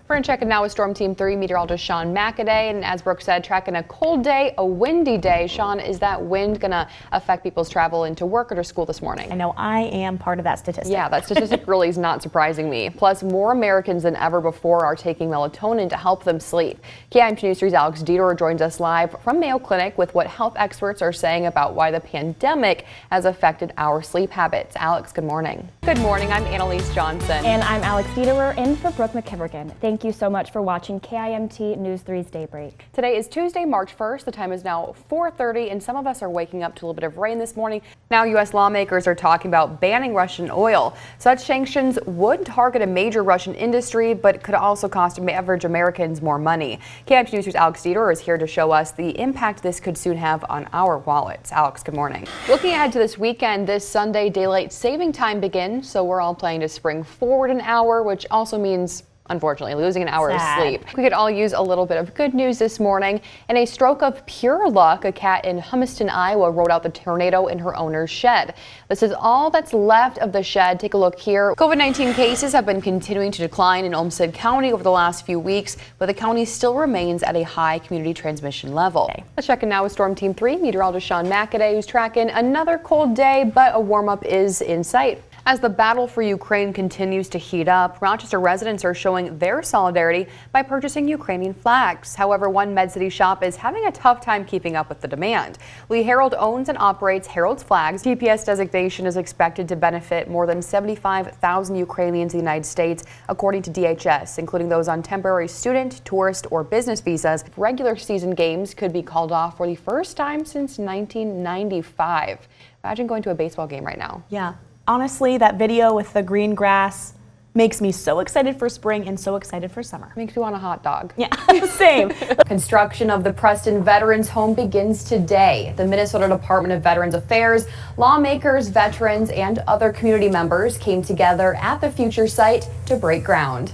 We're going to check in now with Storm Team 3 meteorologist Sean McAday. And as Brooke said, tracking a cold day, a windy day. Sean, is that wind going to affect people's travel into work or to school this morning? I know I am part of that statistic. Yeah, that statistic really is not surprising me. Plus, more Americans than ever before are taking melatonin to help them sleep. KIMT News 3's Alex Dieter joins us live from Mayo Clinic with what health experts are saying about why the pandemic has affected our sleep habits. Alex, good morning. Good morning. I'm Annalise Johnson. And I'm Alex Dieter in for Brooke McKivergan. Thank you so much for watching KIMT News 3's Daybreak. Today is Tuesday, March 1st. The time is now 4:30, and some of us are waking up to a little bit of rain this morning. Now, U.S. lawmakers are talking about banning Russian oil. Such sanctions would target a major Russian industry, but could also cost average Americans more money. KIMT News 3's Alex Dieter is here to show us the impact this could soon have on our wallets. Alex, good morning. Looking ahead to this weekend, this Sunday, daylight saving time begins, so we're all planning to spring forward an hour, which also means unfortunately losing an hour of sleep. We could all use a little bit of good news this morning. In a stroke of pure luck, a cat in Humiston, Iowa rode out the tornado in her owner's shed. This is all that's left of the shed. Take a look here. COVID-19 cases have been continuing to decline in Olmsted County over the last few weeks, but the county still remains at a high community transmission level. Let's check in now with Storm Team 3 meteorologist Sean McAday, who's tracking another cold day, but a warm-up is in sight. As the battle for Ukraine continues to heat up, Rochester residents are showing their solidarity by purchasing Ukrainian flags. However, one MedCity shop is having a tough time keeping up with the demand. Lee Herald owns and operates Herald's Flags. TPS designation is expected to benefit more than 75,000 Ukrainians in the United States, according to DHS, including those on temporary student, tourist, or business visas. Regular season games could be called off for the first time since 1995. Imagine going to a baseball game right now. Yeah. Honestly, that video with the green grass makes me so excited for spring and so excited for summer. Makes me want a hot dog. Yeah, same. Construction of the Preston Veterans Home begins today. The Minnesota Department of Veterans Affairs, lawmakers, veterans, and other community members came together at the future site to break ground.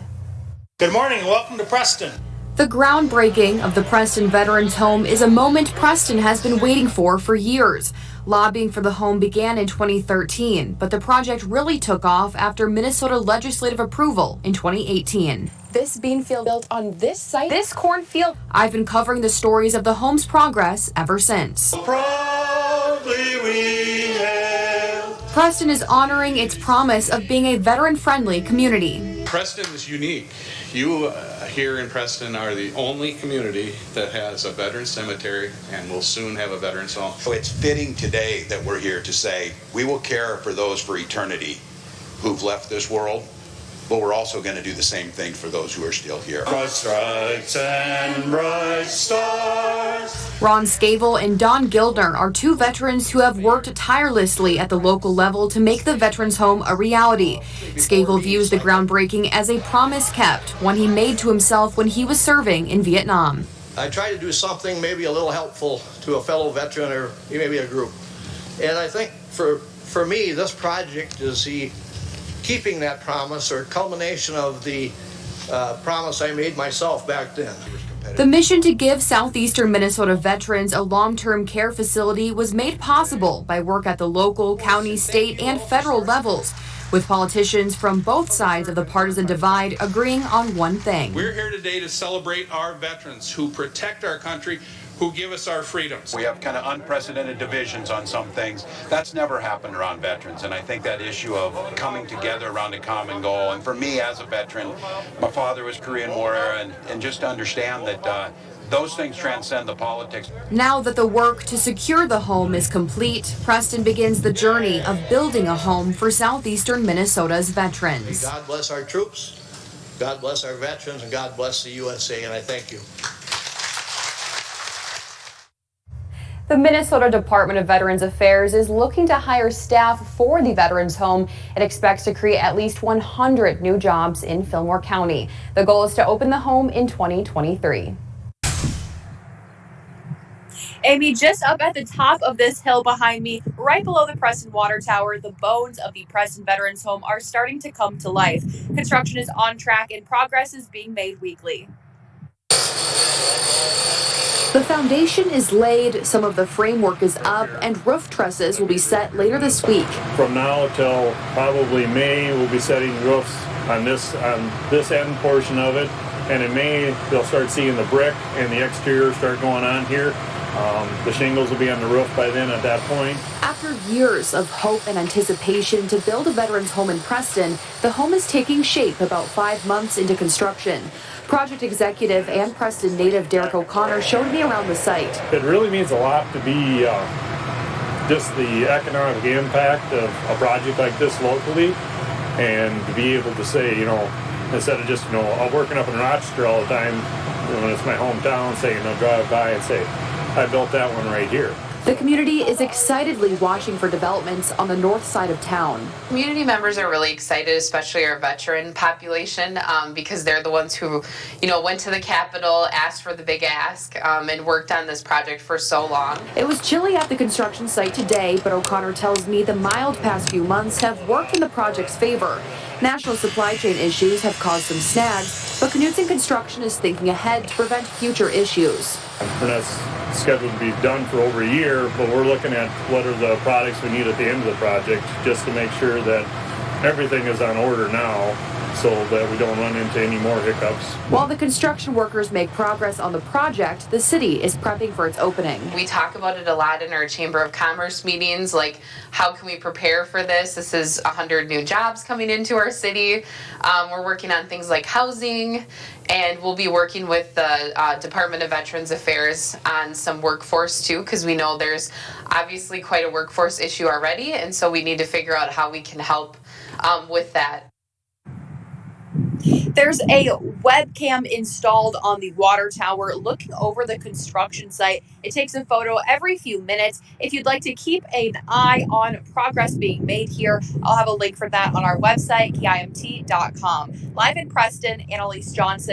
Good morning and welcome to Preston. The groundbreaking of the Preston Veterans Home is a moment Preston has been waiting for years. Lobbying for the home began in 2013, but the project really took off after Minnesota legislative approval in 2018. This bean field built on this site, this cornfield. I've been covering the stories of the home's progress ever since. Proudly we hail. Preston is honoring its promise of being a veteran-friendly community. Preston is unique. You here in Preston are the only community that has a veteran cemetery and will soon have a veterans home. So it's fitting today that we're here to say we will care for those for eternity who've left this world, but we're also going to do the same thing for those who are still here. Bright stripes and bright stars. Ron Scavell and Don Gildner are two veterans who have worked tirelessly at the local level to make the Veterans Home a reality. Scavell views the groundbreaking as a promise kept, one he made to himself when he was serving in Vietnam. I try to do something maybe a little helpful to a fellow veteran or maybe a group. And I think for me, this project is the keeping that promise or culmination of the promise I made myself back then. The mission to give southeastern Minnesota veterans a long-term care facility was made possible by work at the local, county, state, and federal levels, with politicians from both sides of the partisan divide agreeing on one thing. We're here today to celebrate our veterans who protect our country, who give us our freedoms. We have kind of unprecedented divisions on some things. That's never happened around veterans, and I think that issue of coming together around a common goal, and for me as a veteran, my father was Korean War era, and just to understand that those things transcend the politics. Now that the work to secure the home is complete, Preston begins the journey of building a home for southeastern Minnesota's veterans. God bless our troops, God bless our veterans, and God bless the USA, and I thank you. The Minnesota Department of Veterans Affairs is looking to hire staff for the Veterans Home. It expects to create at least 100 new jobs in Fillmore County. The goal is to open the home in 2023. Amy, just up at the top of this hill behind me, right below the Preston Water Tower, the bones of the Preston Veterans Home are starting to come to life. Construction is on track and progress is being made weekly. The foundation is laid, some of the framework is up, and roof trusses will be set later this week. From now till probably May, we'll be setting roofs on this end portion of it, and in May they'll start seeing the brick and the exterior start going on here. The shingles will be on the roof by then at that point. After years of hope and anticipation to build a veterans home in Preston, the home is taking shape about 5 months into construction. Project executive and Preston native Derek O'Connor showed me around the site. It really means a lot to be just the economic impact of a project like this locally, and to be able to say, you know, instead of just, you know, working up in Rochester all the time, when it's my hometown, say, you know, drive by and say, I built that one right here. The community is excitedly watching for developments on the north side of town. Community members are really excited, especially our veteran population, because they're the ones who, you know, went to the Capitol, asked for the big ask, and worked on this project for so long. It was chilly at the construction site today, but O'Connor tells me the mild past few months have worked in the project's favor. National supply chain issues have caused some snags, but Knutson Construction is thinking ahead to prevent future issues. We're not scheduled to be done for over a year, but we're looking at what are the products we need at the end of the project, just to make sure that everything is on order now, so that we don't run into any more hiccups. While the construction workers make progress on the project, the city is prepping for its opening. We talk about it a lot in our Chamber of Commerce meetings, like how can we prepare for this? This is 100 new jobs coming into our city. We're working on things like housing, and we'll be working with the Department of Veterans Affairs on some workforce too, because we know there's obviously quite a workforce issue already, and so we need to figure out how we can help with that. There's a webcam installed on the water tower looking over the construction site. It takes a photo every few minutes. If you'd like to keep an eye on progress being made here, I'll have a link for that on our website, kimt.com. Live in Preston, Annalise Johnson,